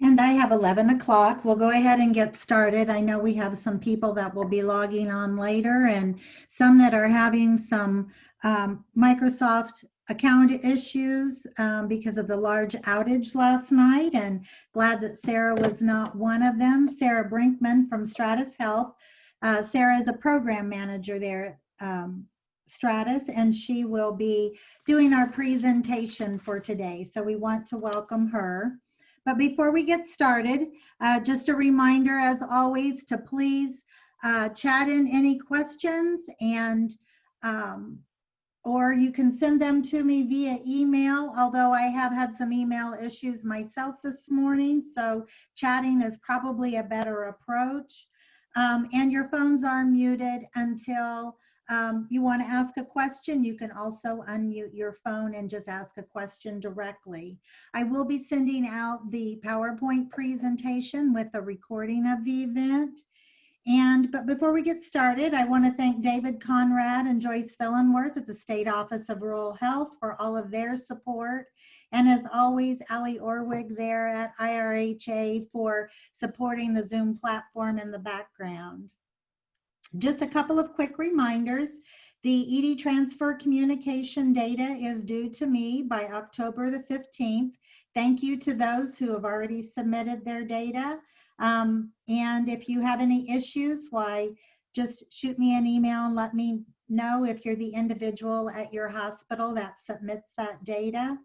And I have 11 o'clock. We'll go ahead and get started. I know we have some people that will be logging on later and some that are having some Microsoft account issues because of the large outage last night, and glad that Sarah was not one of them. Sarah Brinkman from Stratus Health. Sarah is a program manager there at Stratus, and she will be doing our presentation for today. So we want to welcome her. But before we get started, just a reminder, as always, to please chat in any questions, and or you can send them to me via email, although I have had some email issues myself this morning, so chatting is probably a better approach. And your phones are muted until you want to ask a question. You can also unmute your phone and just ask a question directly. I will be sending out the PowerPoint presentation with a recording of the event. But before we get started, I want to thank David Conrad and Joyce Fillenworth at the State Office of Rural Health for all of their support. And as always, Ali Orwig there at IRHA for supporting the Zoom platform in the background. Just a couple of quick reminders. The ED transfer communication data is due to me by October the 15th. Thank you to those who have already submitted their data. And if you have any issues, why, just shoot me an email and let me know if you're the individual at your hospital that submits that data.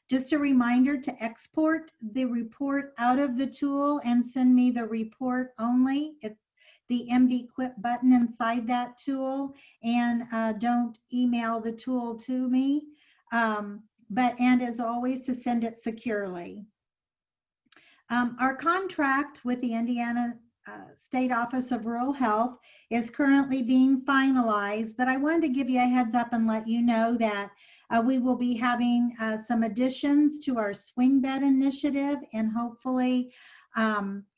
Just a reminder to export the report out of the tool and send me the report only. It's the MBQIP button inside that tool, and don't email the tool to me. And as always, to send it securely. Our contract with the Indiana State Office of Rural Health is currently being finalized, but I wanted to give you a heads up and let you know that we will be having some additions to our swing bed initiative, and hopefully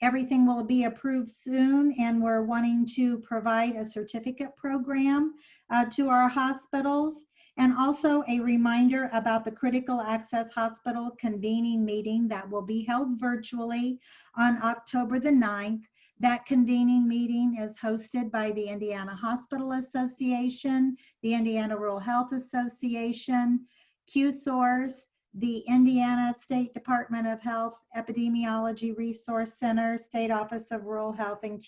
everything will be approved soon, and we're wanting to provide a certificate program to our hospitals. And also a reminder about the Critical Access Hospital convening meeting that will be held virtually on October the 9th. That convening meeting is hosted by the Indiana Hospital Association, the Indiana Rural Health Association, QSource, the Indiana State Department of Health Epidemiology Resource Center, State Office of Rural Health, and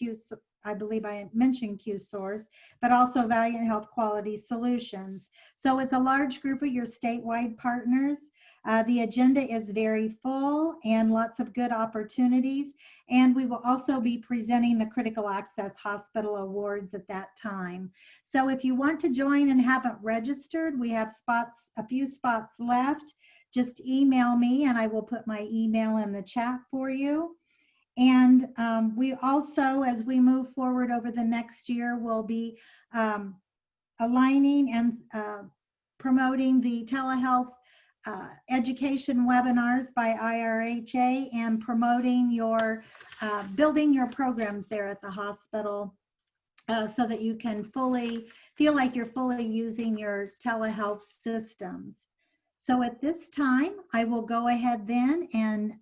I believe I mentioned QSource, but also Valiant Health Quality Solutions. So it's a large group of your statewide partners. The agenda is very full and lots of good opportunities. And we will also be presenting the Critical Access Hospital Awards at that time. So if you want to join and haven't registered, we have a few spots left. Just email me and I will put my email in the chat for you. And we also, as we move forward over the next year, will be aligning and promoting the telehealth education webinars by IRHA, and promoting your, building your programs there at the hospital so that you can feel like you're fully using your telehealth systems. So at this time, I will go ahead then and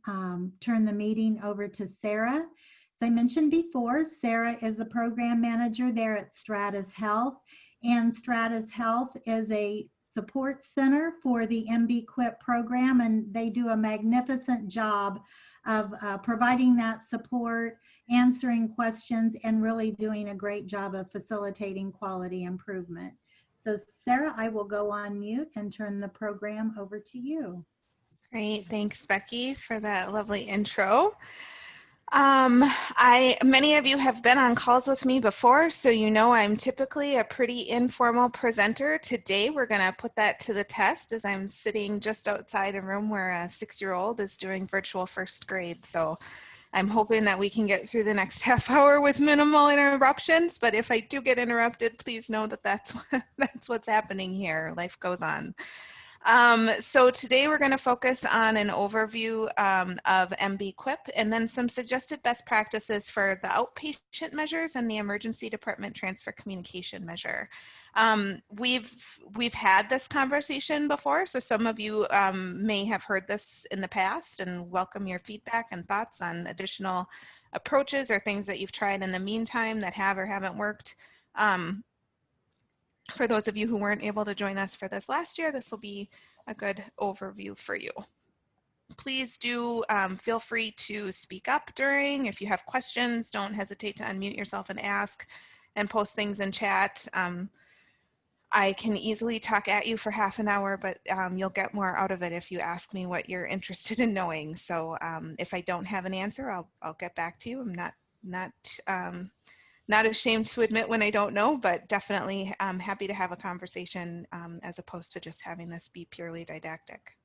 turn the meeting over to Sarah. As I mentioned before, Sarah is the program manager there at Stratus Health, and Stratus Health is a support center for the MBQIP program, and they do a magnificent job of providing that support, answering questions, and really doing a great job of facilitating quality improvement. So Sarah, I will go on mute and turn the program over to you. Great, thanks Becky for that lovely intro. Many of you have been on calls with me before, so you know I'm typically a pretty informal presenter. Today we're going to put that to the test as I'm sitting just outside a room where a 6-year-old is doing virtual first grade. So I'm hoping that we can get through the next half hour with minimal interruptions, but if I do get interrupted, please know that that's what's happening here. Life goes on. So today we're going to focus on an overview of MBQIP and then some suggested best practices for the outpatient measures and the emergency department transfer communication measure. We've had this conversation before, so some of you may have heard this in the past, and welcome your feedback and thoughts on additional approaches or things that you've tried in the meantime that have or haven't worked. For those of you who weren't able to join us for this last year, this will be a good overview for you. Please do feel free to speak up during. If you have questions, don't hesitate to unmute yourself and ask, and post things in chat. I can easily talk at you for half an hour, but you'll get more out of it if you ask me what you're interested in knowing. So if I don't have an answer, I'll get back to you. I'm not ashamed to admit when I don't know, but definitely I'm happy to have a conversation as opposed to just having this be purely didactic.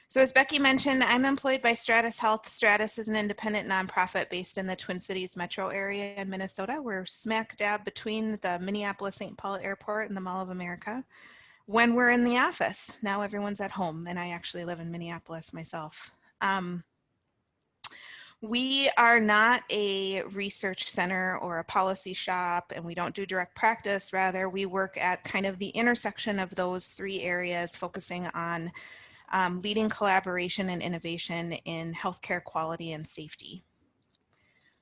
So as Becky mentioned, I'm employed by Stratus Health. Stratus is an independent nonprofit based in the Twin Cities metro area in Minnesota. We're smack dab between the Minneapolis-St. Paul airport and the Mall of America when we're in the office. Now everyone's at home, and I actually live in Minneapolis myself. We are not a research center or a policy shop, and we don't do direct practice. Rather, we work at kind of the intersection of those three areas, focusing on leading collaboration and innovation in healthcare quality and safety.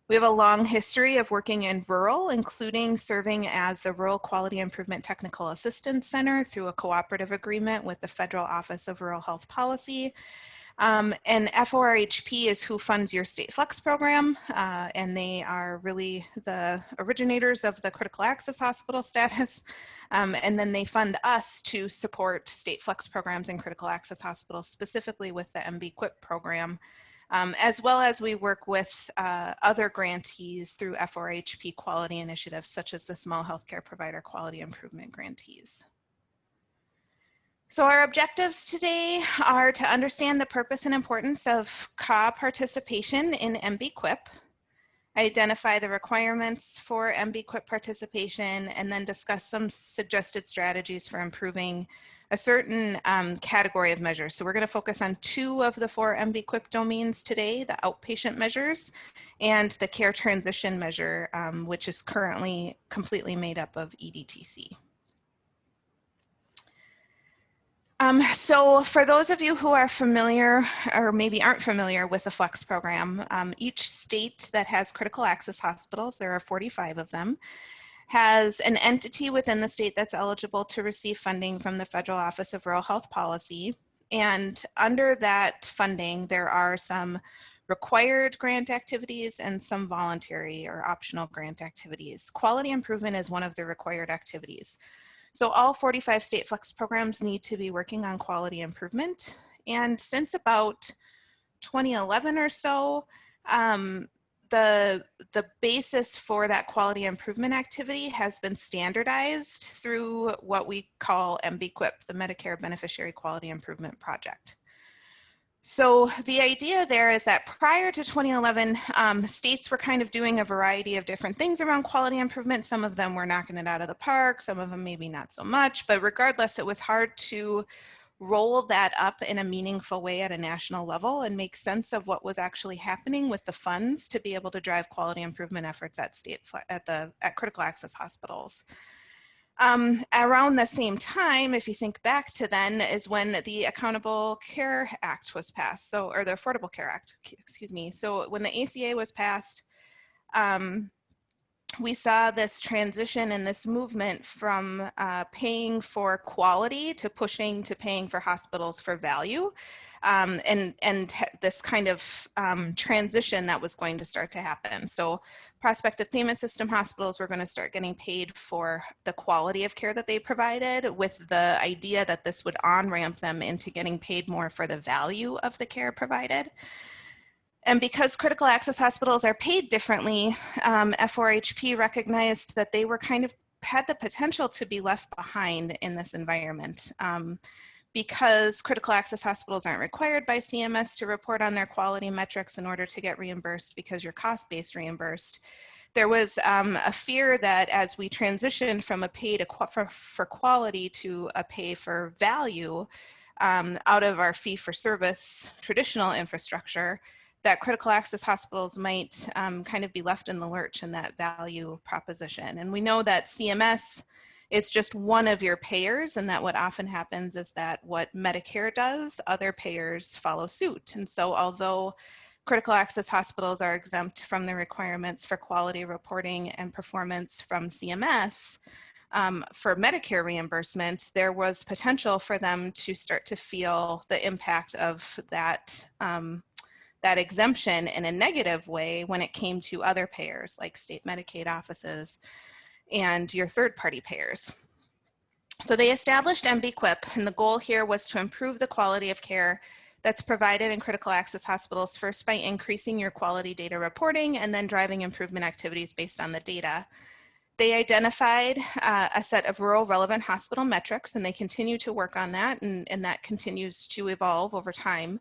We have a long history of working in rural, including serving as the Rural Quality Improvement Technical Assistance Center through a cooperative agreement with the Federal Office of Rural Health Policy. And FORHP is who funds your state flex program, and they are really the originators of the critical access hospital status. And then they fund us to support state flex programs in critical access hospitals, specifically with the MBQIP program, as well as we work with other grantees through FORHP quality initiatives, such as the Small Healthcare Provider Quality Improvement Grantees. So our objectives today are to understand the purpose and importance of CAW participation in MBQIP, identify the requirements for MBQIP participation, and then discuss some suggested strategies for improving a certain category of measures. So we're going to focus on 2 of the 4 MBQIP domains today, the outpatient measures and the care transition measure, which is currently completely made up of EDTC. So for those of you who are familiar or maybe aren't familiar with the FLEX program, each state that has critical access hospitals, there are 45 of them, has an entity within the state that's eligible to receive funding from the Federal Office of Rural Health Policy. And under that funding, there are some required grant activities and some voluntary or optional grant activities. Quality improvement is one of the required activities. So all 45 state flex programs need to be working on quality improvement. And since about 2011 or so, the basis for that quality improvement activity has been standardized through what we call MBQIP, the Medicare Beneficiary Quality Improvement Project. So the idea there is that prior to 2011, states were kind of doing a variety of different things around quality improvement. Some of them were knocking it out of the park, some of them maybe not so much, but regardless, it was hard to roll that up in a meaningful way at a national level and make sense of what was actually happening with the funds to be able to drive quality improvement efforts at critical access hospitals. Around the same time, if you think back to then, is when the Accountable Care Act was passed, or the Affordable Care Act, excuse me. So when the ACA was passed, we saw this transition and this movement from paying for quality to pushing to paying for hospitals for value, and this kind of transition that was going to start to happen. So prospective payment system hospitals were going to start getting paid for the quality of care that they provided, with the idea that this would on-ramp them into getting paid more for the value of the care provided. And because critical access hospitals are paid differently, FORHP recognized that they were had the potential to be left behind in this environment. Because critical access hospitals aren't required by CMS to report on their quality metrics in order to get reimbursed, because you're cost-based reimbursed, there was a fear that as we transitioned from a pay to for quality to a pay for value out of our fee-for-service traditional infrastructure, that critical access hospitals might kind of be left in the lurch in that value proposition. And we know that CMS is just one of your payers, and that what often happens is that what Medicare does, other payers follow suit. And so although critical access hospitals are exempt from the requirements for quality reporting and performance from CMS, for Medicare reimbursement, there was potential for them to start to feel the impact of that, that exemption in a negative way when it came to other payers like state Medicaid offices and your third-party payers. So they established MBQIP, and the goal here was to improve the quality of care that's provided in critical access hospitals, first by increasing your quality data reporting and then driving improvement activities based on the data. They identified a set of rural relevant hospital metrics, and they continue to work on that, and that continues to evolve over time.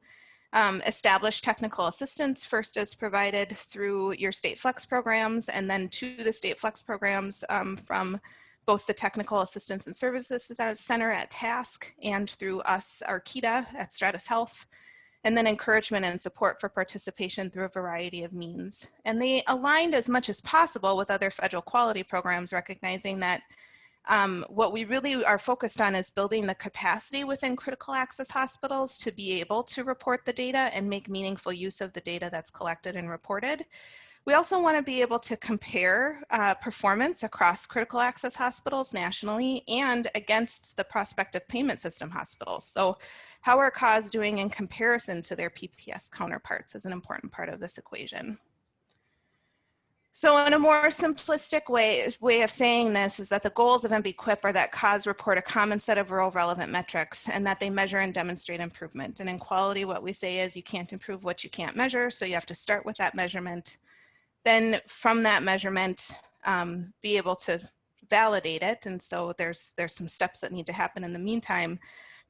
Establish technical assistance, first as provided through your state flex programs, and then to the state flex programs from both the Technical Assistance and Services Center at TASC and through us, our KITA at Stratus Health, and then encouragement and support for participation through a variety of means. And they aligned as much as possible with other federal quality programs, recognizing that what we really are focused on is building the capacity within critical access hospitals to be able to report the data and make meaningful use of the data that's collected and reported. We also want to be able to compare performance across critical access hospitals nationally and against the prospective payment system hospitals. So how are CAHs doing in comparison to their PPS counterparts is an important part of this equation. So in a more simplistic way of saying this is that the goals of MBQIP are that CAHs report a common set of rural relevant metrics and that they measure and demonstrate improvement. And in quality, what we say is you can't improve what you can't measure, so you have to start with that measurement. Then from that measurement, be able to validate it. And so there's some steps that need to happen in the meantime,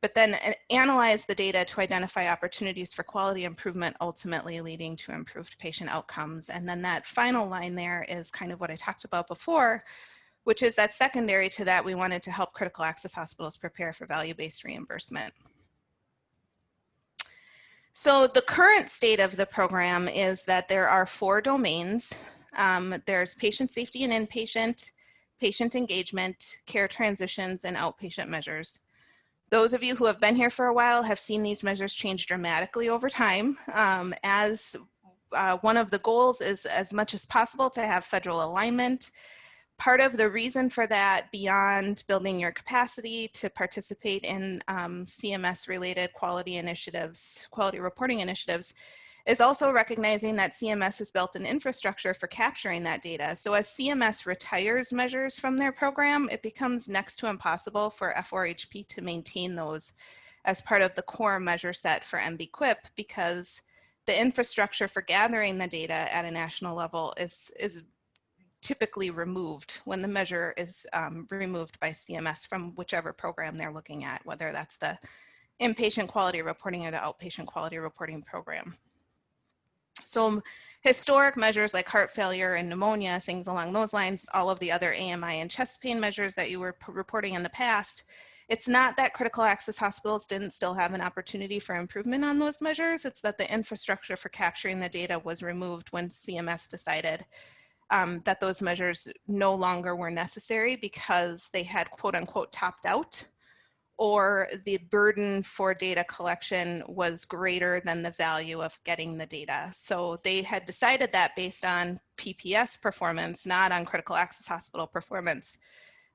but then analyze the data to identify opportunities for quality improvement, ultimately leading to improved patient outcomes. And then that final line there is kind of what I talked about before, which is that secondary to that, we wanted to help critical access hospitals prepare for value-based reimbursement. So the current state of the program is that there are 4 domains. There's patient safety and inpatient, patient engagement, care transitions, and outpatient measures. Those of you who have been here for a while have seen these measures change dramatically over time. As one of the goals is as much as possible to have federal alignment. Part of the reason for that, beyond building your capacity to participate in CMS-related quality initiatives, quality reporting initiatives, is also recognizing that CMS has built an infrastructure for capturing that data. So as CMS retires measures from their program, it becomes next to impossible for F4HP to maintain those as part of the core measure set for MBQIP, because the infrastructure for gathering the data at a national level is typically removed when the measure is removed by CMS from whichever program they're looking at, whether that's the inpatient quality reporting or the outpatient quality reporting program. So historic measures like heart failure and pneumonia, things along those lines, all of the other AMI and chest pain measures that you were reporting in the past, it's not that critical access hospitals didn't still have an opportunity for improvement on those measures, it's that the infrastructure for capturing the data was removed when CMS decided that those measures no longer were necessary because they had quote unquote topped out, or the burden for data collection was greater than the value of getting the data. So they had decided that based on PPS performance, not on critical access hospital performance.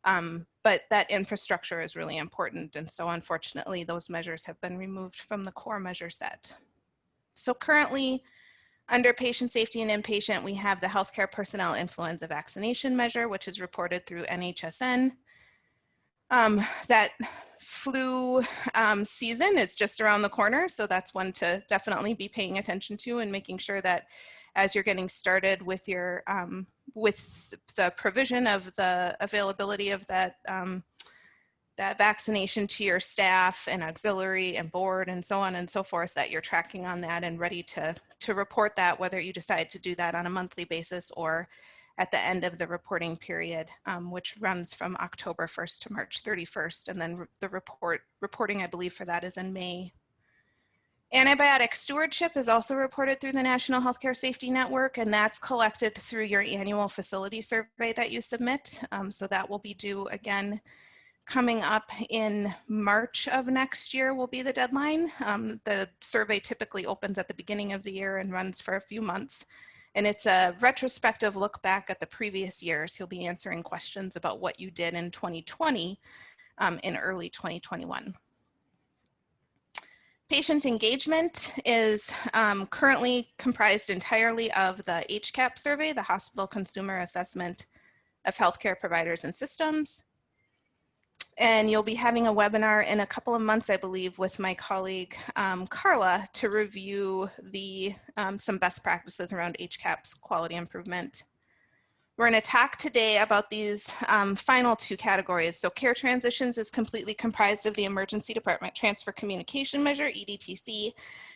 But that infrastructure is really important. And so unfortunately, those measures have been removed from the core measure set. So currently, under patient safety and inpatient, we have the healthcare personnel influenza vaccination measure, which is reported through NHSN. That flu season is just around the corner, so that's one to definitely be paying attention to and making sure that as you're getting started with your with the provision of the availability of that that vaccination to your staff and auxiliary and board and so on and so forth, that you're tracking on that and ready to report that, whether you decide to do that on a monthly basis or at the end of the reporting period, which runs from October 1st to March 31st. And then the reporting, I believe, for that is in May. Antibiotic stewardship is also reported through the National Healthcare Safety Network, and that's collected through your annual facility survey that you submit. So that will be due again coming up in March of next year will be the deadline. The survey typically opens at the beginning of the year and runs for a few months. And it's a retrospective look back at the previous years. You'll be answering questions about what you did in 2020 in early 2021. Patient engagement is currently comprised entirely of the HCAP survey, the Hospital Consumer Assessment of Healthcare Providers and Systems. And you'll be having a webinar in a couple of months, I believe, with my colleague Carla to review some best practices around HCAP's quality improvement. We're going to talk today about these final two categories. So care transitions is completely comprised of the Emergency Department Transfer Communication Measure, EDTC.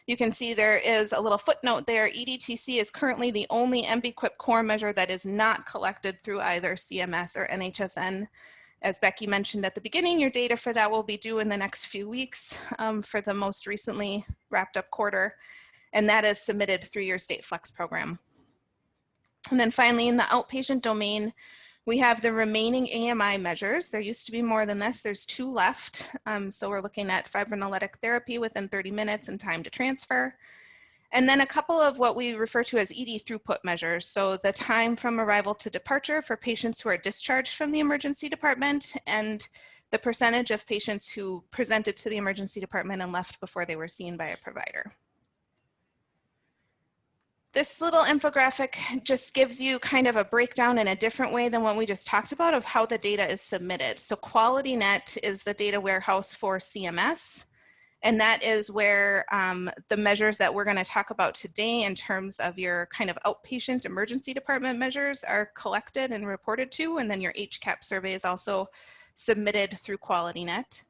You can see there is a little footnote there. EDTC is currently the only MBQIP core measure that is not collected through either CMS or NHSN. As Becky mentioned at the beginning, your data for that will be due in the next few weeks for the most recently wrapped up quarter, and that is submitted through your state flex program. And then finally, in the outpatient domain, we have the remaining AMI measures. There used to be more than this. There's 2 left. So we're looking at fibrinolytic therapy within 30 minutes and time to transfer. And then a couple of what we refer to as ED throughput measures. So the time from arrival to departure for patients who are discharged from the emergency department, and the percentage of patients who presented to the emergency department and left before they were seen by a provider. This little infographic just gives you kind of a breakdown in a different way than what we just talked about of how the data is submitted. So QualityNet is the data warehouse for CMS, and that is where the measures that we're going to talk about today in terms of your kind of outpatient emergency department measures are collected and reported to, and then your HCAP survey is also submitted through QualityNet.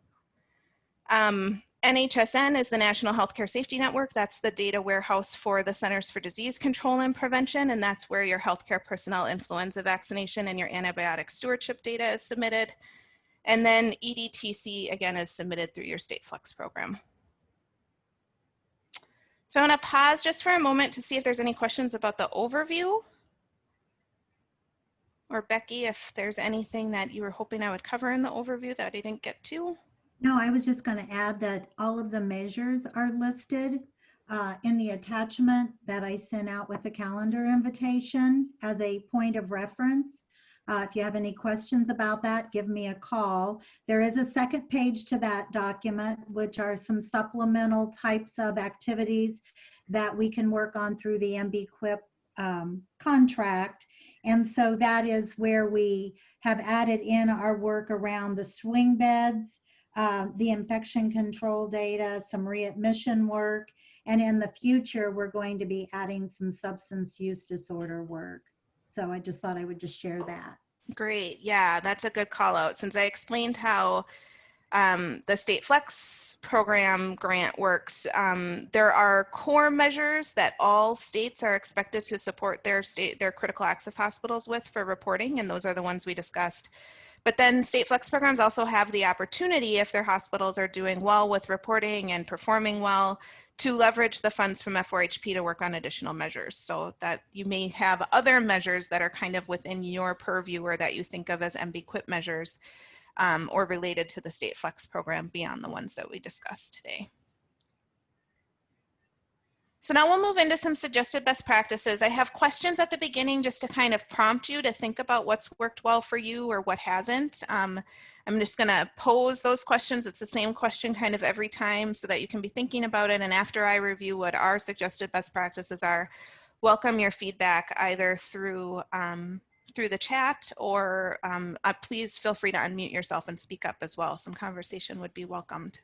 NHSN is the National Healthcare Safety Network. That's the data warehouse for the Centers for Disease Control and Prevention, and that's where your healthcare personnel influenza vaccination and your antibiotic stewardship data is submitted. And then EDTC, again, is submitted through your state flex program. So I'm going to pause just for a moment to see if there's any questions about the overview. Or Becky, if there's anything that you were hoping I would cover in the overview that I didn't get to. No, I was just going to add that all of the measures are listed in the attachment that I sent out with the calendar invitation as a point of reference. If you have any questions about that, give me a call. There is a second page to that document, which are some supplemental types of activities that we can work on through the MBQIP contract. And so that is where we have added in our work around the swing beds, the infection control data, some readmission work, and in the future, we're going to be adding some substance use disorder work. So I just thought I would just share that. Great, yeah, that's a good call out. Since I explained how the State Flex program grant works, there are core measures that all states are expected to support their critical access hospitals with for reporting, and those are the ones we discussed. But then State Flex programs also have the opportunity, if their hospitals are doing well with reporting and performing well, to leverage the funds from F4HP to work on additional measures, so that you may have other measures that are kind of within your purview or that you think of as MBQIP measures or related to the State Flex program beyond the ones that we discussed today. So now we'll move into some suggested best practices. I have questions at the beginning just to kind of prompt you to think about what's worked well for you or what hasn't. I'm just going to pose those questions. It's the same question kind of every time so that you can be thinking about it. And after I review what our suggested best practices are, welcome your feedback either through the chat or please feel free to unmute yourself and speak up as well. Some conversation would be welcomed.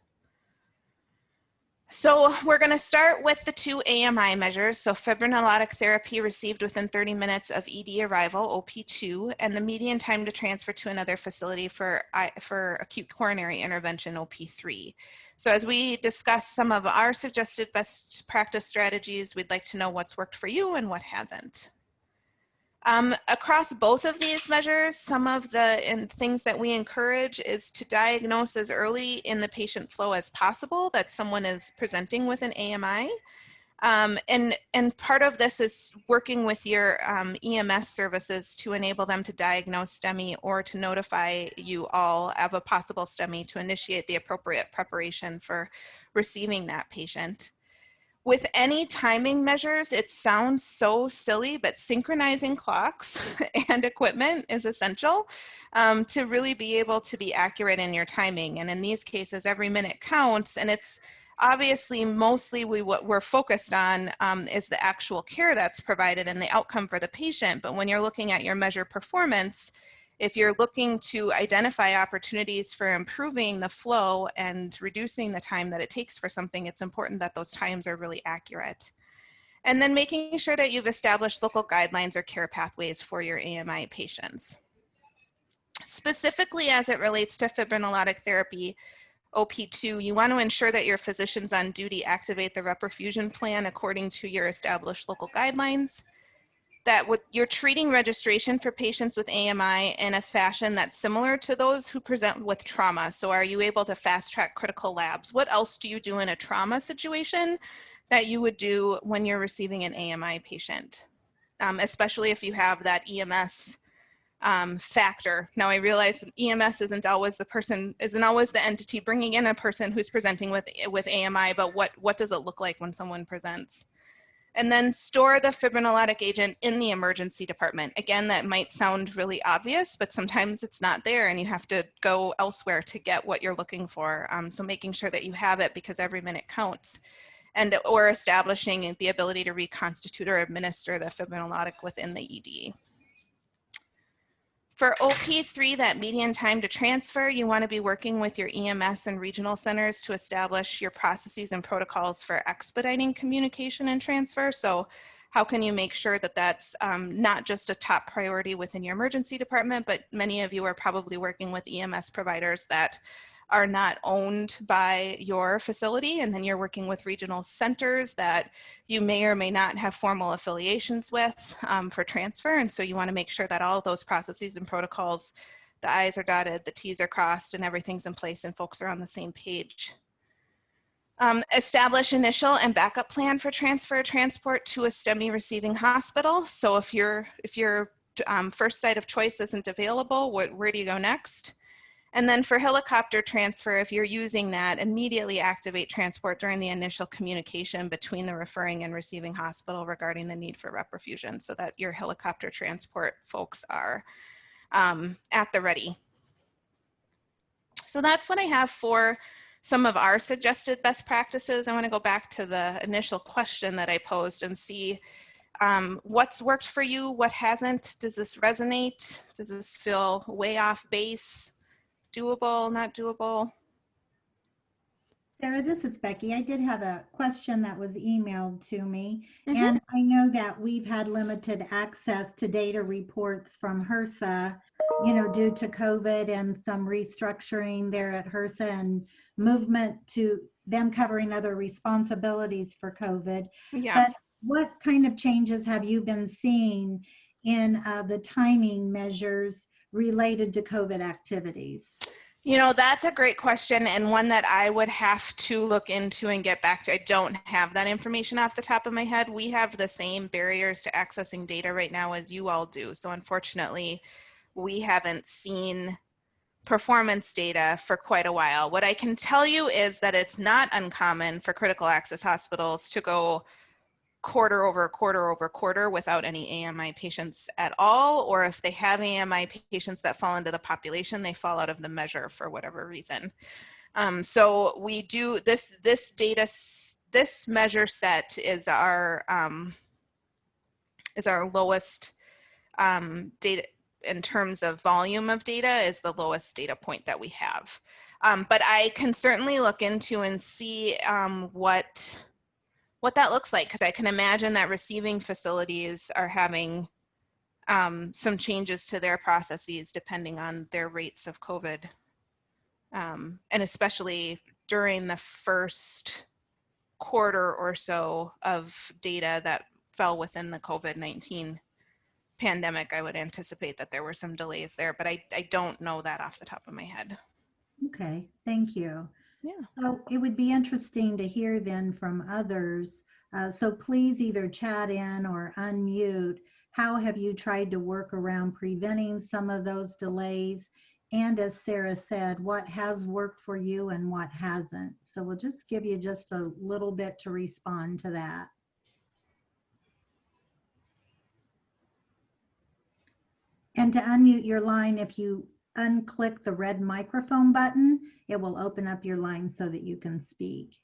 So we're going to start with the 2 AMI measures, so fibrinolytic therapy received within 30 minutes of ED arrival, OP2, and the median time to transfer to another facility for acute coronary intervention, OP3. So as we discuss some of our suggested best practice strategies, we'd like to know what's worked for you and what hasn't. Across both of these measures, some of the things that we encourage is to diagnose as early in the patient flow as possible that someone is presenting with an AMI. And part of this is working with your EMS services to enable them to diagnose STEMI or to notify you all of a possible STEMI to initiate the appropriate preparation for receiving that patient. With any timing measures, it sounds so silly, but synchronizing clocks and equipment is essential to really be able to be accurate in your timing. And in these cases, every minute counts, and it's obviously mostly what we're focused on is the actual care that's provided and the outcome for the patient. But when you're looking at your measure performance, if you're looking to identify opportunities for improving the flow and reducing the time that it takes for something, it's important that those times are really accurate. And then making sure that you've established local guidelines or care pathways for your AMI patients. Specifically as it relates to fibrinolytic therapy, OP2, you want to ensure that your physicians on duty activate the reperfusion plan according to your established local guidelines. That you're treating registration for patients with AMI in a fashion that's similar to those who present with trauma. So are you able to fast track critical labs? What else do you do in a trauma situation that you would do when you're receiving an AMI patient? Especially if you have that EMS factor. Now I realize EMS isn't always the entity bringing in a person who's presenting with AMI, but what does it look like when someone presents? And then store the fibrinolytic agent in the emergency department. Again, that might sound really obvious, but sometimes it's not there and you have to go elsewhere to get what you're looking for. So making sure that you have it because every minute counts. Or establishing the ability to reconstitute or administer the fibrinolytic within the ED. For OP3, that median time to transfer, you want to be working with your EMS and regional centers to establish your processes and protocols for expediting communication and transfer. So how can you make sure that that's not just a top priority within your emergency department, but many of you are probably working with EMS providers that are not owned by your facility, and then you're working with regional centers that you may or may not have formal affiliations with for transfer, and so you want to make sure that all of those processes and protocols, the I's are dotted, the T's are crossed, and everything's in place and folks are on the same page. Establish initial and backup plan for transfer transport to a STEMI receiving hospital. So if your first site of choice isn't available, where do you go next? And then for helicopter transfer, if you're using that, immediately activate transport during the initial communication between the referring and receiving hospital regarding the need for reperfusion so that your helicopter transport folks are at the ready. So that's what I have for some of our suggested best practices. I want to go back to the initial question that I posed and see what's worked for you, what hasn't. Does this resonate? Does this feel way off base? Doable, not doable? Sarah, this is Becky. I did have a question that was emailed to me, and I know that we've had limited access to data reports from HRSA, due to COVID and some restructuring there at HRSA and movement to them covering other responsibilities for COVID. Yeah. But what kind of changes have you been seeing in the timing measures related to COVID activities? That's a great question and one that I would have to look into and get back to. I don't have that information off the top of my head. We have the same barriers to accessing data right now as you all do. So unfortunately, we haven't seen performance data for quite a while. What I can tell you is that it's not uncommon for critical access hospitals to go quarter over quarter over quarter without any AMI patients at all, or if they have AMI patients that fall into the population, they fall out of the measure for whatever reason. So we do this measure set is our lowest data in terms of volume of data, is the lowest data point that we have. But I can certainly look into and see what that looks like, because I can imagine that receiving facilities are having some changes to their processes depending on their rates of COVID. And especially during the first quarter or so of data that fell within the COVID-19 pandemic, I would anticipate that there were some delays there, but I don't know that off the top of my head. Okay, thank you. Yeah. So it would be interesting to hear then from others. So please either chat in or unmute. How have you tried to work around preventing some of those delays? And as Sarah said, what has worked for you and what hasn't? So we'll just give you just a little bit to respond to that. And to unmute your line, if you unclick the red microphone button, it will open up your line so that you can speak.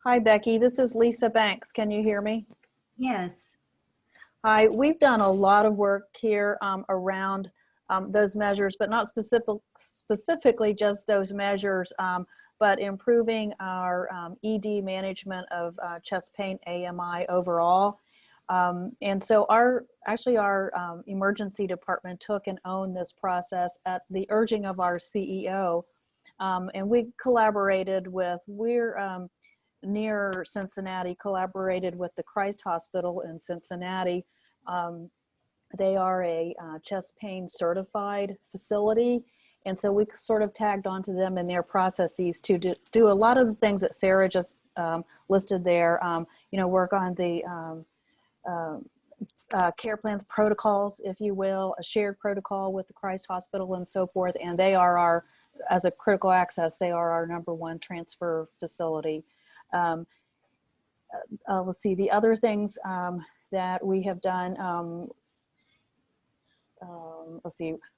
Hi, Becky. This is Lisa Banks. Can you hear me? Yes. Hi. We've done a lot of work here around those measures, but not specifically just those measures, but improving our ED management of chest pain, AMI overall. And so our emergency department took and owned this process at the urging of our CEO. And we collaborated with, near Cincinnati, collaborated with the Christ Hospital in Cincinnati. They are a chest pain certified facility. And so we sort of tagged onto them in their processes to do a lot of the things that Sarah just listed there, work on the care plans, protocols, if you will, a shared protocol with the Christ Hospital and so forth. And they are as a critical access, they are our #1 transfer facility. Let's see, the other things that we have done,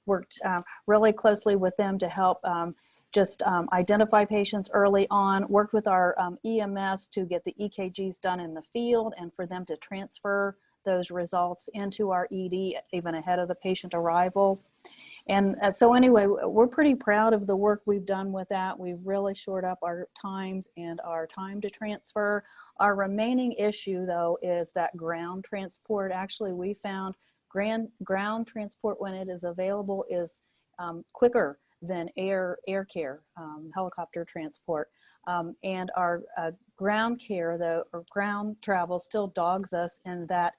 worked really closely with them to help identify patients early on, worked with our EMS to get the EKGs done in the field and for them to transfer those results into our ED even ahead of the patient arrival. And so anyway, we're pretty proud of the work we've done with that. We've really shored up our times and our time to transfer. Our remaining issue, though, is that ground transport. Actually, we found ground transport, when it is available, is quicker than air care, helicopter transport. And our ground care, though, or ground travel still dogs us in that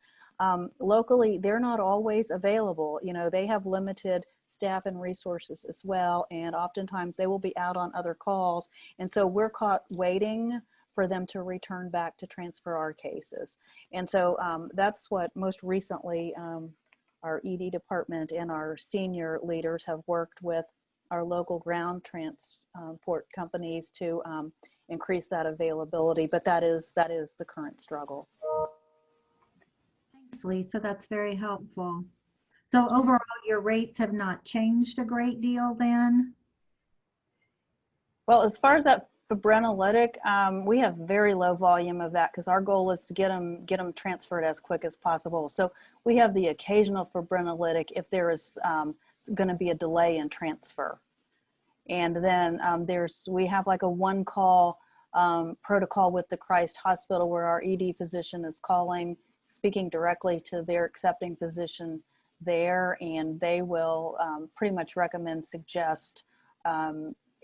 locally, they're not always available. They have limited staff and resources as well. And oftentimes they will be out on other calls. And so we're caught waiting for them to return back to transfer our cases. And so that's what most recently our ED department and our senior leaders have worked with our local ground transport companies to increase that availability. But that is the current struggle. Thanks, Lisa. That's very helpful. So overall, your rates have not changed a great deal then? Well, as far as that fibrinolytic, we have very low volume of that because our goal is to get them transferred as quick as possible. So we have the occasional fibrinolytic if there is going to be a delay in transfer. And then we have like a one call protocol with the Christ Hospital where our ED physician is speaking directly to their accepting physician there, and they will pretty much suggest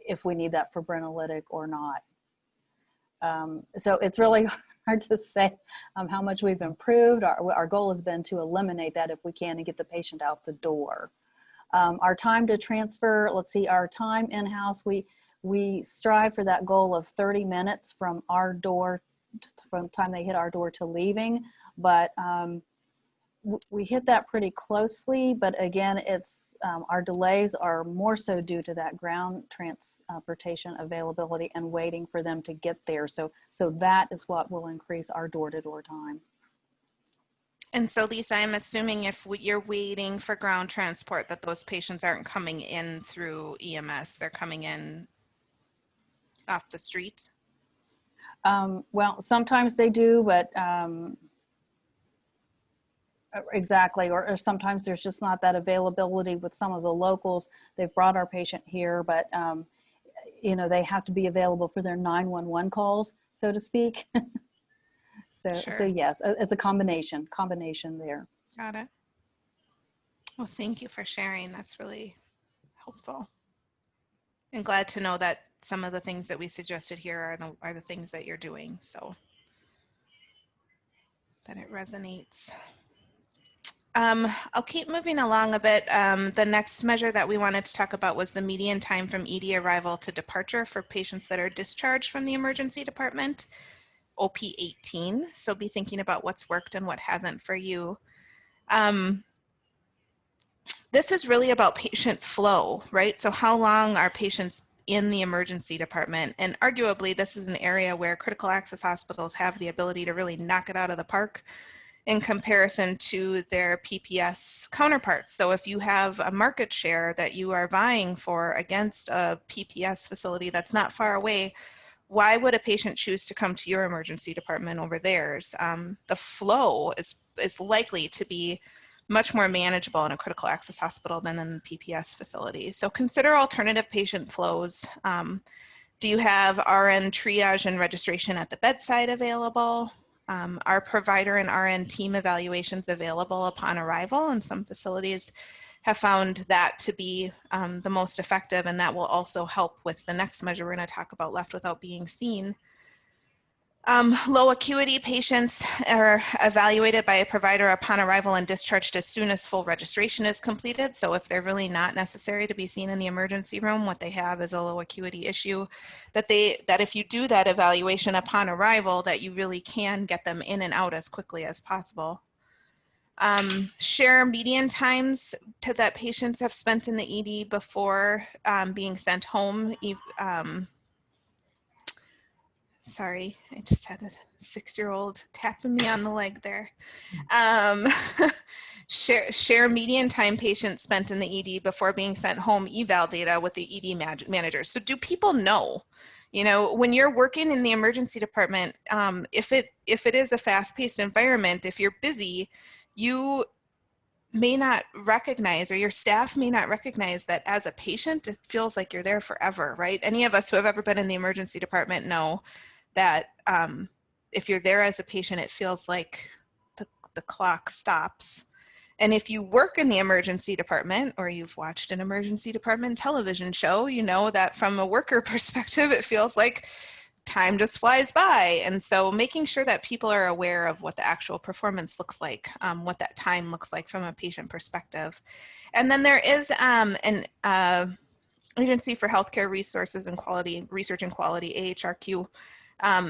if we need that fibrinolytic or not. So it's really hard to say how much we've improved. Our goal has been to eliminate that if we can and get the patient out the door. Our time to transfer, let's see, our time in-house, we strive for that goal of 30 minutes from our door, from the time they hit our door to leaving. But we hit that pretty closely, but again, it's our delays are more so due to that ground transportation availability and waiting for them to get there. So that is what will increase our door-to-door time. And so, Lisa, I'm assuming if you're waiting for ground transport, that those patients aren't coming in through EMS; they're coming in off the street. Well, sometimes they do, but. Exactly, or sometimes there's just not that availability with some of the locals. They've brought our patient here, but they have to be available for their 911 calls, so to speak. So yes, it's a combination there. Got it. Well, thank you for sharing. That's really helpful. And glad to know that some of the things that we suggested here are the things that you're doing, so that it resonates. I'll keep moving along a bit. The next measure that we wanted to talk about was the median time from ED arrival to departure for patients that are discharged from the emergency department, OP18. So be thinking about what's worked and what hasn't for you. This is really about patient flow, right? So how long are patients in the emergency department? And arguably, this is an area where critical access hospitals have the ability to really knock it out of the park in comparison to their PPS counterparts. So if you have a market share that you are vying for against a PPS facility that's not far away, why would a patient choose to come to your emergency department over theirs? The flow is likely to be much more manageable in a critical access hospital than in the PPS facility. So consider alternative patient flows. Do you have RN triage and registration at the bedside available? Are provider and RN team evaluations available upon arrival? And some facilities have found that to be the most effective, and that will also help with the next measure we're going to talk about, left without being seen. Low acuity patients are evaluated by a provider upon arrival and discharged as soon as full registration is completed. So if they're really not necessary to be seen in the emergency room, what they have is a low acuity issue, that if you do that evaluation upon arrival, that you really can get them in and out as quickly as possible. Share median times that patients have spent in the ED before being sent home. Sorry, I just had a 6-year-old tapping me on the leg there. Share median time patients spent in the ED before being sent home eval data with the ED managers. So do people know? You know, when you're working in the emergency department, if it is a fast-paced environment, if you're busy, you may not recognize, or your staff may not recognize, that as a patient, it feels like you're there forever, right? Any of us who have ever been in the emergency department know that if you're there as a patient, it feels like the clock stops. And if you work in the emergency department, or you've watched an emergency department television show, you know that from a worker perspective, it feels like time just flies by. And so making sure that people are aware of what the actual performance looks like, what that time looks like from a patient perspective. And then there is an Agency for Healthcare Resources and Quality, Research and Quality, AHRQ.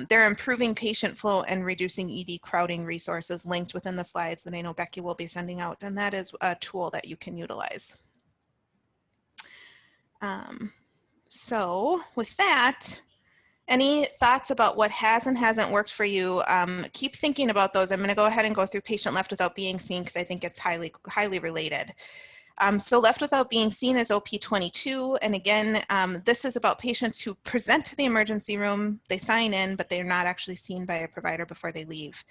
They're improving patient flow and reducing ED crowding resources linked within the slides that I know Becky will be sending out, and that is a tool that you can utilize. So with that, any thoughts about what has and hasn't worked for you? Keep thinking about those. I'm going to go ahead and go through patient left without being seen because I think it's highly related. So left without being seen is OP22. And again, this is about patients who present to the emergency room, they sign in, but they're not actually seen by a provider before they leave.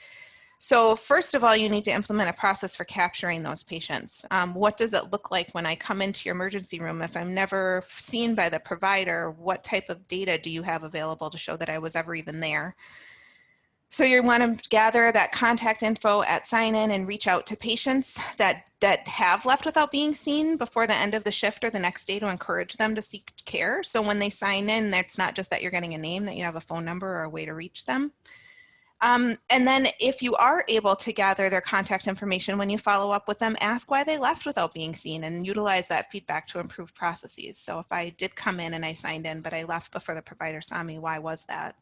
So first of all, you need to implement a process for capturing those patients. What does it look like when I come into your emergency room? If I'm never seen by the provider, what type of data do you have available to show that I was ever even there? So you want to gather that contact info at sign-in and reach out to patients that have left without being seen before the end of the shift or the next day to encourage them to seek care. So when they sign in, it's not just that you're getting a name, that you have a phone number or a way to reach them. And then if you are able to gather their contact information, when you follow up with them, ask why they left without being seen and utilize that feedback to improve processes. So if I did come in and I signed in, but I left before the provider saw me, why was that?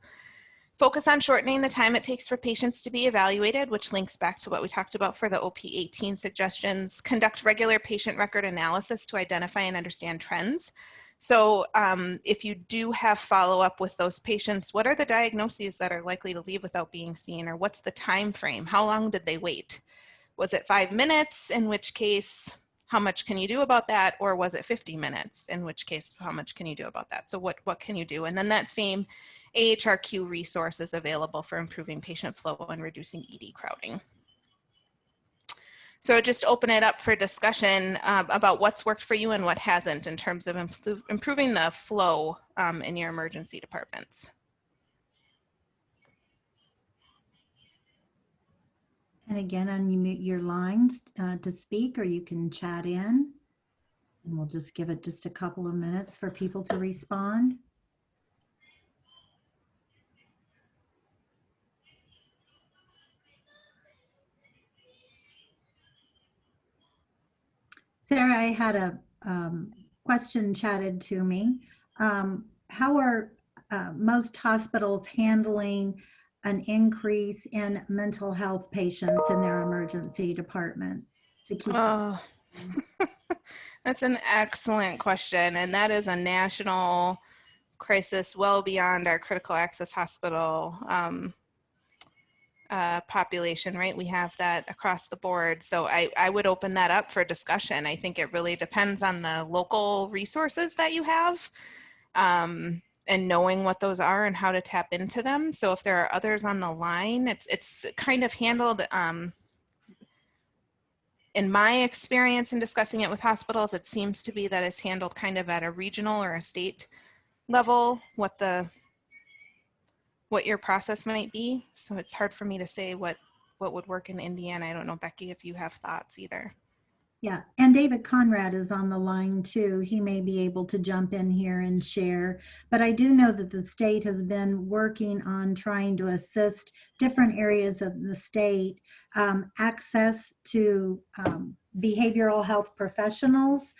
Focus on shortening the time it takes for patients to be evaluated, which links back to what we talked about for the OP18 suggestions. Conduct regular patient record analysis to identify and understand trends. So if you do have follow-up with those patients, what are the diagnoses that are likely to leave without being seen, or what's the time frame? How long did they wait? Was it 5 minutes, in which case, how much can you do about that? Or was it 50 minutes, in which case, how much can you do about that? So what can you do? And then that same AHRQ resource is available for improving patient flow and reducing ED crowding. So just open it up for discussion about what's worked for you and what hasn't in terms of improving the flow in your emergency departments. And again, unmute your lines to speak, or you can chat in. And we'll just give it just a couple of minutes for people to respond. Sarah, I had a question chatted to me. How are most hospitals handling an increase in mental health patients in their emergency departments to keep? Oh, that's an excellent question. And that is a national crisis well beyond our critical access hospital population, right? We have that across the board. So I would open that up for discussion. I think it really depends on the local resources that you have and knowing what those are and how to tap into them. So if there are others on the line, it's kind of handled, in my experience in discussing it with hospitals, it seems to be that it's handled kind of at a regional or a state level, what your process might be. So it's hard for me to say what would work in Indiana. I don't know, Becky, if you have thoughts either. Yeah, and David Conrad is on the line too. He may be able to jump in here and share. But I do know that the state has been working on trying to assist different areas of the state access to behavioral health professionals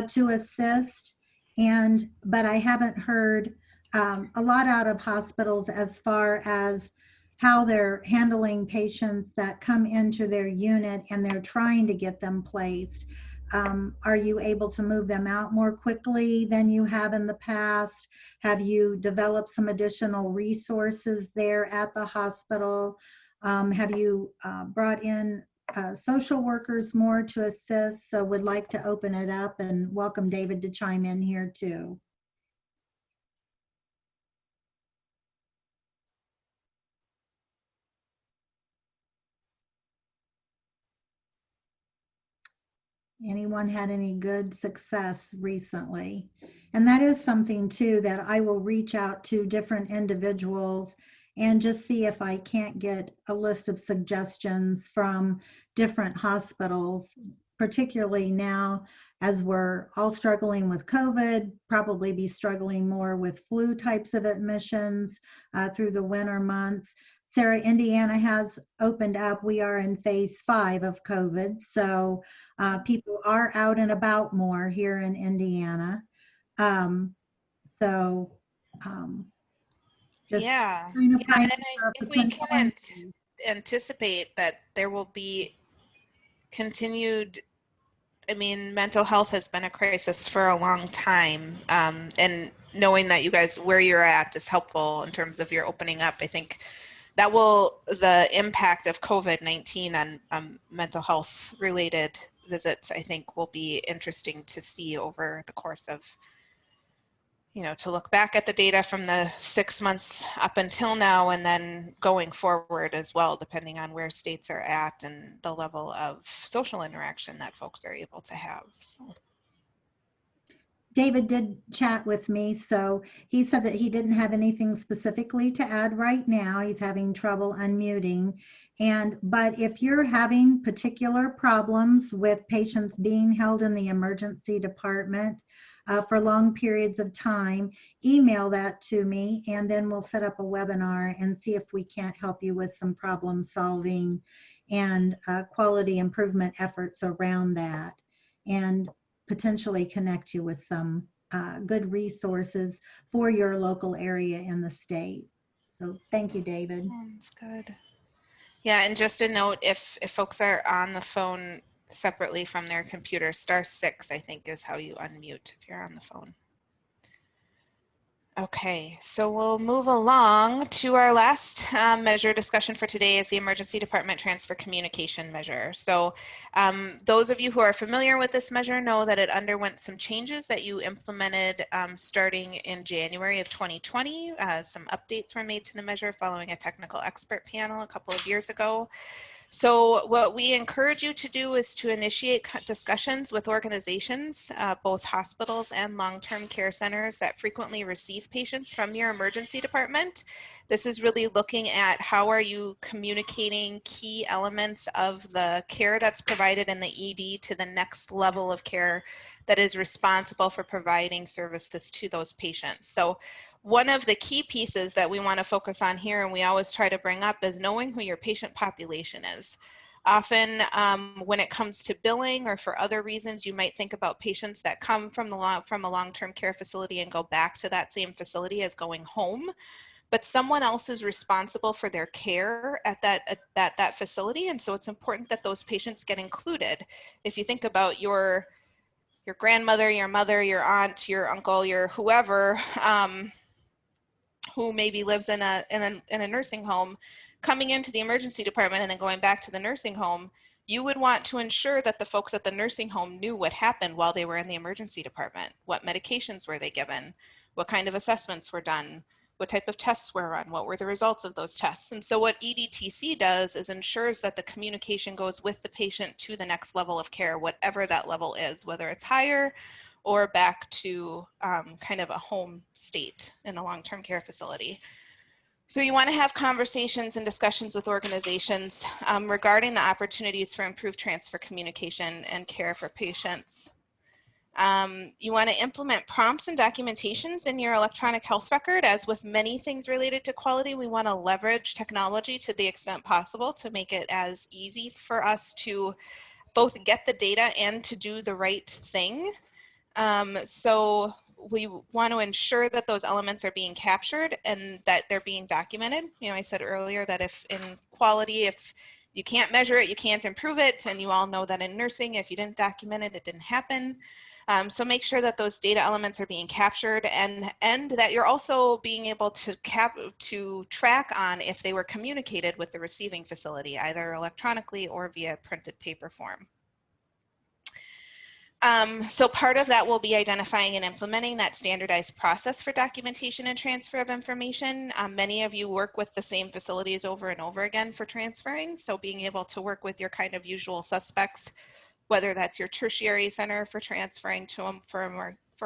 to assist. But I haven't heard a lot out of hospitals as far as how they're handling patients that come into their unit and they're trying to get them placed. Are you able to move them out more quickly than you have in the past? Have you developed some additional resources there at the hospital? Have you brought in social workers more to assist? So would like to open it up and welcome David to chime in here too. Anyone had any good success recently? And that is something too that I will reach out to different individuals and just see if I can't get a list of suggestions from different hospitals, particularly now as we're all struggling with COVID, probably be struggling more with flu types of admissions through the winter months. Sarah, Indiana has opened up. We are in phase 5 of COVID. So people are out and about more here in Indiana. Just Yeah, kind of and finding I think we potential can answers. anticipate that there will be continued, I mean, mental health has been a crisis for a long time. And knowing that you guys, where you're at is helpful in terms of your opening up. I think that the impact of COVID-19 on mental health related visits, I think will be interesting to see over the course of, to look back at the data from the 6 months up until now and then going forward as well, depending on where states are at and the level of social interaction that folks are able to have. So. David did chat with me, so he said that he didn't have anything specifically to add right now. He's having trouble unmuting. But if you're having particular problems with patients being held in the emergency department for long periods of time, email that to me and then we'll set up a webinar and see if we can't help you with some problem solving and quality improvement efforts around that, and potentially connect you with some good resources for your local area in the state. So thank you, David. Sounds good. Yeah, and just a note, if folks are on the phone separately from their computer, *6, I think, is how you unmute if you're on the phone. Okay, so we'll move along to our last measure discussion for today is the Emergency Department Transfer Communication Measure. So those of you who are familiar with this measure know that it underwent some changes that you implemented starting in January of 2020. Some updates were made to the measure following a technical expert panel a couple of years ago. So what we encourage you to do is to initiate discussions with organizations, both hospitals and long-term care centers that frequently receive patients from your emergency department. This is really looking at how are you communicating key elements of the care that's provided in the ED to the next level of care that is responsible for providing services to those patients. So one of the key pieces that we want to focus on here, and we always try to bring up, is knowing who your patient population is. Often when it comes to billing or for other reasons, you might think about patients that come from a long-term care facility and go back to that same facility as going home, but someone else is responsible for their care at that facility, and so it's important that those patients get included. If you think about your grandmother, your mother, your aunt, your uncle, your whoever, who maybe lives in a nursing home, coming into the emergency department and then going back to the nursing home, you would want to ensure that the folks at the nursing home knew what happened while they were in the emergency department. What medications were they given? What kind of assessments were done? What type of tests were run? What were the results of those tests? And so what EDTC does is ensures that the communication goes with the patient to the next level of care, whatever that level is, whether it's higher or back to kind of a home state in a long-term care facility. So you want to have conversations and discussions with organizations regarding the opportunities for improved transfer communication and care for patients. You want to implement prompts and documentations in your electronic health record. As with many things related to quality, we want to leverage technology to the extent possible to make it as easy for us to both get the data and to do the right thing. So we want to ensure that those elements are being captured and that they're being documented. You know, I said earlier that if in quality, if you can't measure it, you can't improve it. And you all know that in nursing, if you didn't document it, it didn't happen. So make sure that those data elements are being captured and that you're also being able to track on if they were communicated with the receiving facility, either electronically or via printed paper form. So part of that will be identifying and implementing that standardized process for documentation and transfer of information. Many of you work with the same facilities over and over again for transferring, so being able to work with your kind of usual suspects, whether that's your tertiary center for transferring to them for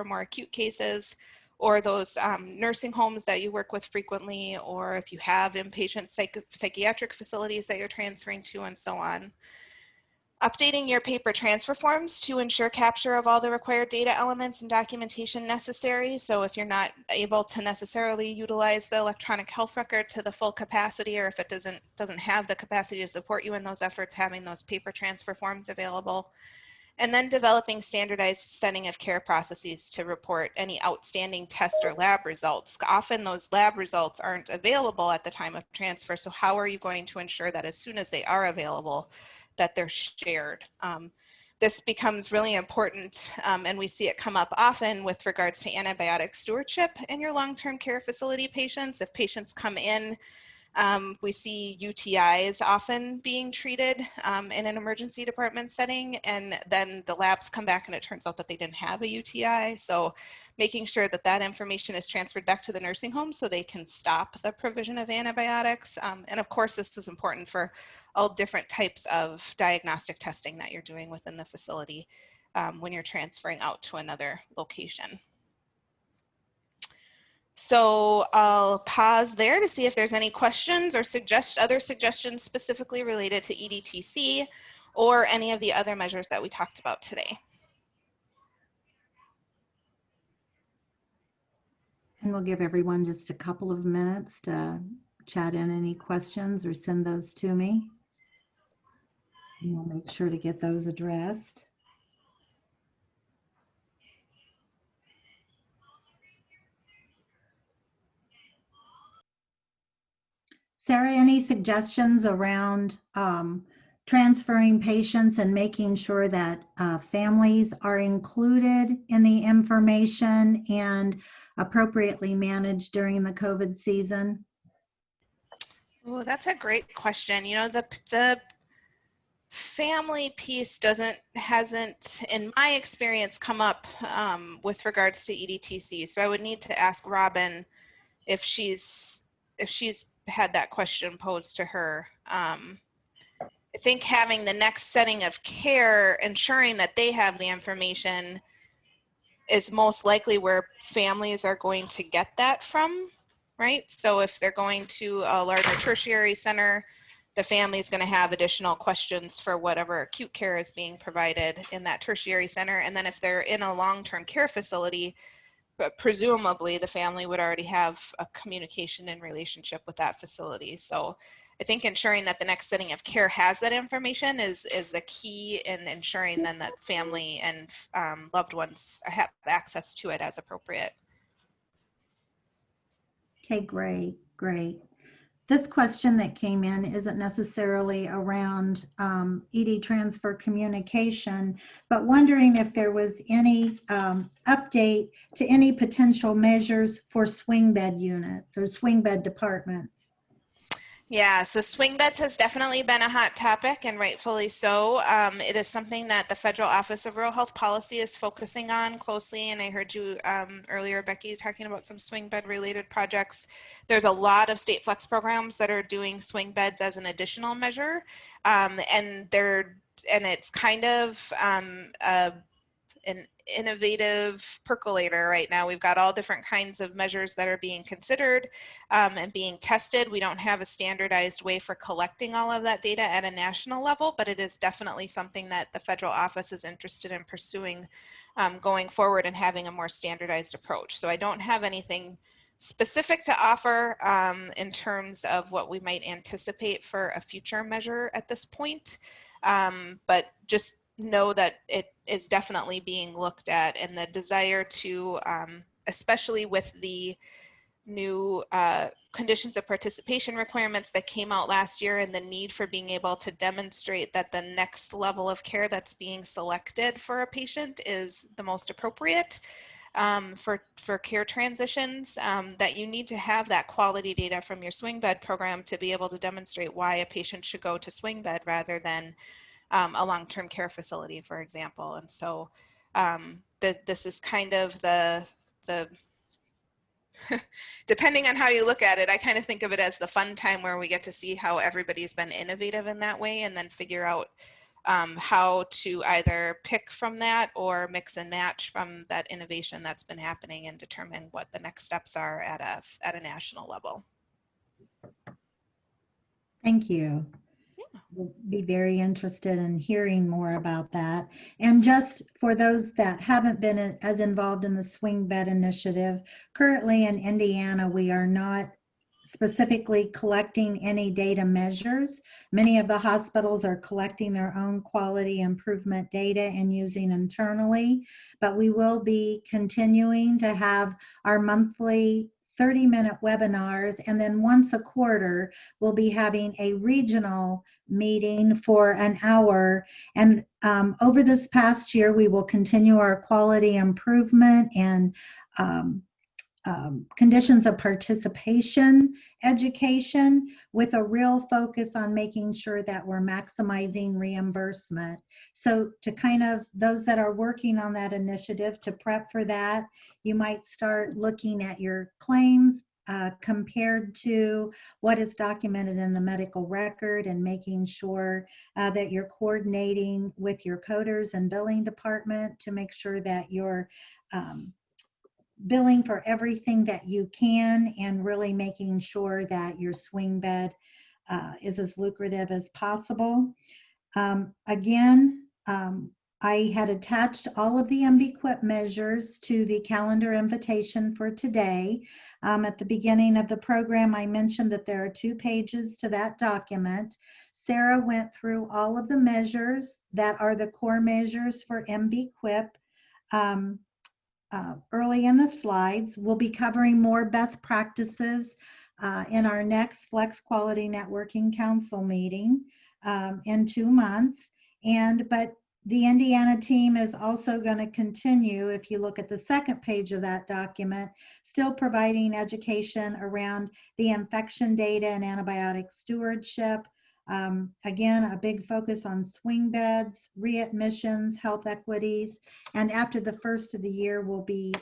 more acute cases, or those nursing homes that you work with frequently, or if you have inpatient psychiatric facilities that you're transferring to, and so on. Updating your paper transfer forms to ensure capture of all the required data elements and documentation necessary. So if you're not able to necessarily utilize the electronic health record to the full capacity, or if it doesn't have the capacity to support you in those efforts, having those paper transfer forms available. And then developing standardized setting of care processes to report any outstanding test or lab results. Often those lab results aren't available at the time of transfer. So how are you going to ensure that as soon as they are available, that they're shared? This becomes really important, and we see it come up often with regards to antibiotic stewardship in your long-term care facility patients. If patients come in, we see UTIs often being treated in an emergency department setting, and then the labs come back and it turns out that they didn't have a UTI. So making sure that that information is transferred back to the nursing home so they can stop the provision of antibiotics. And of course, this is important for all different types of diagnostic testing that you're doing within the facility when you're transferring out to another location. So I'll pause there to see if there's any questions or other suggestions specifically related to EDTC or any of the other measures that we talked about today. And we'll give everyone just a couple of minutes to chat in any questions or send those to me. And we'll make sure to get those addressed. Sarah, any suggestions around transferring patients and making sure that families are included in the information and appropriately managed during the COVID season? Oh, that's a great question. You know, the family piece hasn't, in my experience, come up with regards to EDTC. So I would need to ask Robin if she's had that question posed to her. I think having the next setting of care, ensuring that they have the information is most likely where families are going to get that from, right? So if they're going to a larger tertiary center, the family is going to have additional questions for whatever acute care is being provided in that tertiary center. And then if they're in a long-term care facility, but presumably the family would already have a communication and relationship with that facility. So I think ensuring that the next setting of care has that information is the key in ensuring then that family and loved ones have access to it as appropriate. Okay, great, great. This question that came in isn't necessarily around ED transfer communication, but wondering if there was any update to any potential measures for swing bed units or swing bed departments. Yeah, so swing beds has definitely been a hot topic, and rightfully so. It is something that the Federal Office of Rural Health Policy is focusing on closely, and I heard you earlier, Becky, talking about some swing bed related projects. There's a lot of state flex programs that are doing swing beds as an additional measure, and it's kind of an innovative percolator right now. We've got all different kinds of measures that are being considered and being tested. We don't have a standardized way for collecting all of that data at a national level, but it is definitely something that the federal office is interested in pursuing going forward and having a more standardized approach. So I don't have anything specific to offer in terms of what we might anticipate for a future measure at this point, but just know that it is definitely being looked at, and the desire to, especially with the new conditions of participation requirements that came out last year, and the need for being able to demonstrate that the next level of care that's being selected for a patient is the most appropriate for care transitions, that you need to have that quality data from your swing bed program to be able to demonstrate why a patient should go to swing bed rather than a long-term care facility, for example. And so this is kind of the depending on how you look at it, I kind of think of it as the fun time where we get to see how everybody's been innovative in that way, and then figure out how to either pick from that or mix and match from that innovation that's been happening, and determine what the next steps are at a national level. Thank you. We'll be very interested in hearing more about that. And just for those that haven't been as involved in the swing bed initiative, currently in Indiana, we are not specifically collecting any data measures. Many of the hospitals are collecting their own quality improvement data and using internally, but we will be continuing to have our monthly 30-minute webinars, and then once a quarter, we'll be having a regional meeting for an hour. And over this past year, we will continue our quality improvement and conditions of participation education, with a real focus on making sure that we're maximizing reimbursement. So to kind of, those that are working on that initiative, to prep for that, you might start looking at your claims compared to what is documented in the medical record, and making sure that you're coordinating with your coders and billing department to make sure that you're billing for everything that you can, and really making sure that your swing bed is as lucrative as possible. I had attached all of the MBQIP measures to the calendar invitation for today. At the beginning of the program, I mentioned that there are 2 pages to that document. Sarah went through all of the measures that are the core measures for MBQIP. Early in the slides. We'll be covering more best practices in our next Flex Quality Networking Council meeting in 2 months. But the Indiana team is also going to continue, if you look at the second page of that document, still providing education around the infection data and antibiotic stewardship. Again, a big focus on swing beds, readmissions, health equities, and after the first of the year, we'll be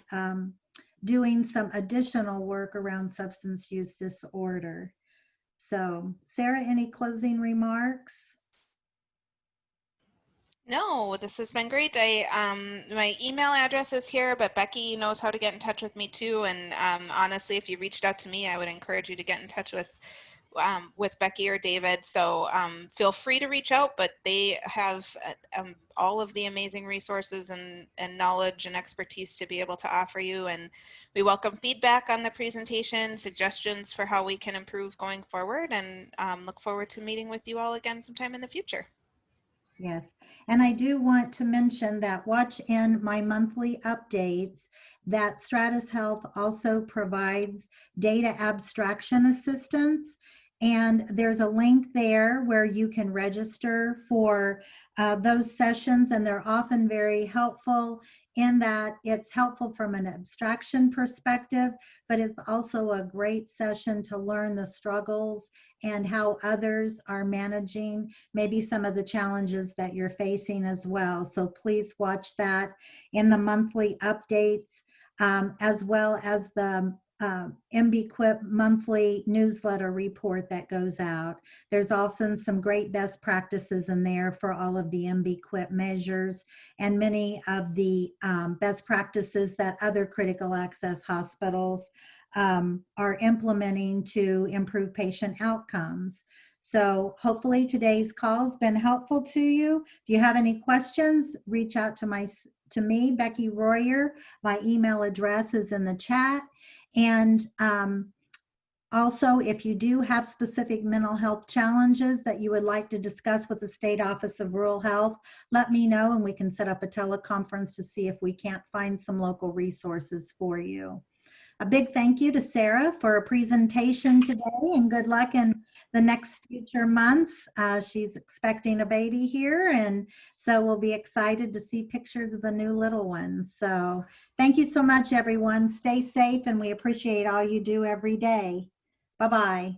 doing some additional work around substance use disorder. So, Sarah, any closing remarks? No, this has been great. My email address is here, but Becky knows how to get in touch with me too. And honestly, if you reached out to me, I would encourage you to get in touch with Becky or David. So feel free to reach out, but they have all of the amazing resources and knowledge and expertise to be able to offer you. And we welcome feedback on the presentation, suggestions for how we can improve going forward, and look forward to meeting with you all again sometime in the future. Yes, and I do want to mention that watch in my monthly updates that Stratus Health also provides data abstraction assistance. And there's a link there where you can register for those sessions, and they're often very helpful in that it's helpful from an abstraction perspective, but it's also a great session to learn the struggles and how others are managing maybe some of the challenges that you're facing as well. So please watch that in the monthly updates, as well as the MBQIP monthly newsletter report that goes out. There's often some great best practices in there for all of the MBQIP measures and many of the best practices that other critical access hospitals are implementing to improve patient outcomes. So hopefully today's call has been helpful to you. If you have any questions, reach out to me, Becky Royer. My email address is in the chat. And also, if you do have specific mental health challenges that you would like to discuss with the State Office of Rural Health, let me know and we can set up a teleconference to see if we can't find some local resources for you. A big thank you to Sarah for a presentation today, and good luck in the next future months. She's expecting a baby here, and so we'll be excited to see pictures of the new little ones. So thank you so much, everyone. Stay safe, and we appreciate all you do every day. Bye-bye.